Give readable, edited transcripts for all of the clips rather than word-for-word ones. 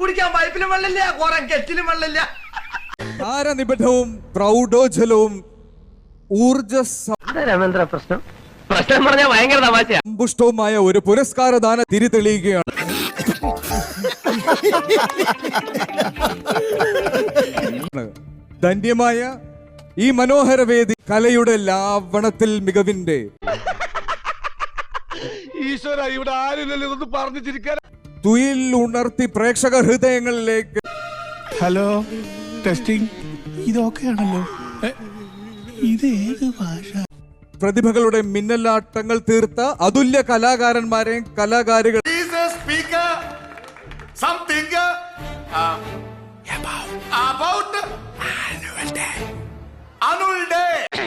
കുടിക്കാൻ പൈപ്പിലും വെള്ളമില്ല, കുറെ കെറ്റിലും വെള്ളമില്ല. താരനിബിഡവും പ്രൗഢോജ്വലവും രമേന്ദ്ര പ്രശ്നം പറഞ്ഞാൽ ഭയങ്കര തമാശ. സമ്പുഷ്ടവുമായ ഒരു പുരസ്കാരദാന തിരി തെളിയുകയാണ്. ധന്യമായ ഈ മനോഹര വേദി കലയുടെ ലാവണത്തിൽ മികവിന്റെ ഈശ്വര, ഇവിടെ ആരുമില്ലല്ലോ ഇതൊന്ന് പറഞ്ഞു ചിരിക്കാൻ. തുയിൽ ഉണർത്തി പ്രേക്ഷക ഹൃദയങ്ങളിലേക്ക്. Hello, testing. ഇതൊക്കെയാണല്ലോ. ഇത് ഏത് ഭാഷ? പ്രതിഭകളുടെ മിന്നലാട്ടങ്ങൾ തീർത്ത അതുല്യ കലാകാരന്മാരെയും കലാകാരികൾ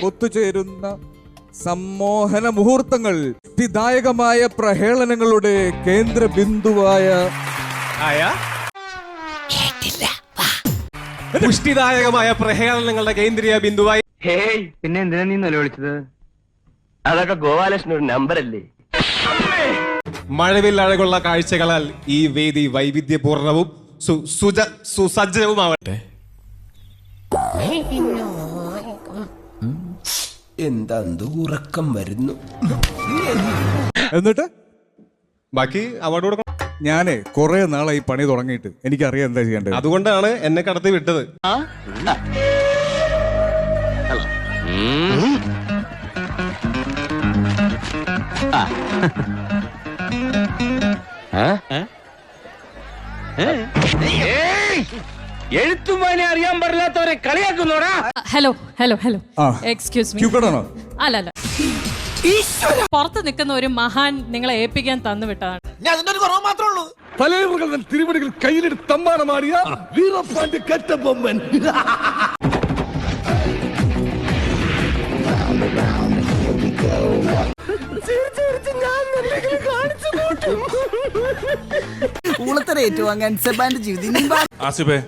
ഒത്തുചേരുന്ന സമ്മോഹന മുഹൂർത്തങ്ങൾ, വിദായകമായ പ്രഹേളനങ്ങളുടെ കേന്ദ്ര ബിന്ദുവായ പുഷ്ടിദായകമായ പ്രഹേളനങ്ങളുടെ കേന്ദ്രീയ ബിന്ദുവായി. ഹേയ്, പിന്നെ എന്തിനാ നീ നിലവിളിച്ചത്? അതൊക്കെ ഗോപാലകൃഷ്ണൻ ഒരു നമ്പറല്ലേ. മഴവിൽ അഴകുള്ള കാഴ്ചകളാൽ ഈ വേദി വൈവിധ്യപൂർണവും സുസജ്ജവുമാവട്ടെ. എന്താ ഉറക്കം വരുന്നു. എന്നിട്ട് ബാക്കി അവാർഡ് കൊടുക്കണം. ഞാനേ കുറെ നാളായി പണി തുടങ്ങിയിട്ട് എനിക്കറിയാം എന്താ ചെയ്യേണ്ടത്. അതുകൊണ്ടാണ് എന്നെ കടത്തി വിട്ടത്. എഴുത്തുമാനെ അറിയാൻ പാടില്ലാത്തവരെ കളിയാക്കുന്നോടാ. Hello hello hello, excuse me. അല്ല, പുറത്ത് നിൽക്കുന്ന ഒരു മഹാൻ നിങ്ങളെ ഏൽപ്പിക്കാൻ തന്നു വിട്ടതാണ്. തലമുറകൾ തിരുവടികൾ കയ്യിലെടുത്ത് തമ്മാനമാടിയ വീരപ്പാണ്ടി കറ്റബൊമ്മൻ. ആസിഫേ,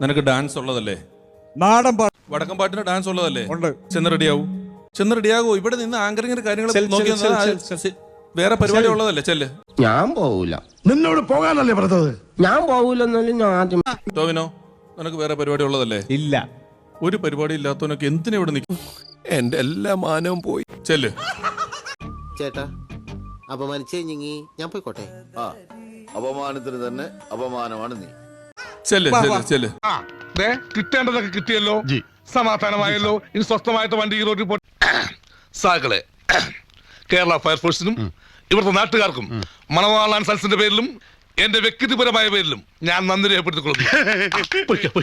നിനക്ക് ഡാൻസ് ഉള്ളതല്ലേ? നാടൻ പാട്ട്, വടക്കം പാട്ടിന് ഡാൻസ് ഉള്ളതല്ലേ? ഉണ്ട്. ചെന്ന് റെഡിയാവൂ. ഇവിടെ നിന്ന് ആങ്കറിങ്ങിന് കാര്യങ്ങൾ നോക്കി വേറെ പരിപാടി ഉള്ളതല്ലേ? ചെല്ല്. ഞാൻ പോവൂല. നിന്നോട് പോകാനല്ലേ പറഞ്ഞത്? ഞാൻ പോവൂലെന്നാലും ഞാൻ ആദ്യം. ടോവിനോ, നിനക്ക് വേറെ പരിപാടി ഉള്ളതല്ലേ? ഇല്ല. ഒരു പരിപാടി ഇല്ലാത്തവനൊക്കെ എന്തിനാ ഇവിടെ നിൽക്കും? എന്റെ എല്ലാ മാനവും പോയി. ചെല്ല്. ചേട്ടാ, അപമാനിച്ചേ ഞാൻ പോയിക്കോട്ടെ. അപമാനത്തിന് തന്നെ അപമാനമാണ് നീ. ചെല്ല്. കിട്ടേണ്ടതൊക്കെ കിട്ടിയല്ലോ, സമാധാനമായല്ലോ. ഇനി സ്വസ്ഥമായിട്ട് വണ്ടി റോഡിൽ പോ. സാകളെ, കേരള ഫയർഫോഴ്സിനും ഇവിടുത്തെ നാട്ടുകാർക്കും മണവാളാൻ സൽസിന്റെ പേരിലും എന്റെ വ്യക്തിപരമായ പേരിലും ഞാൻ നന്ദി രേഖപ്പെടുത്തിക്കൊള്ളുന്നു.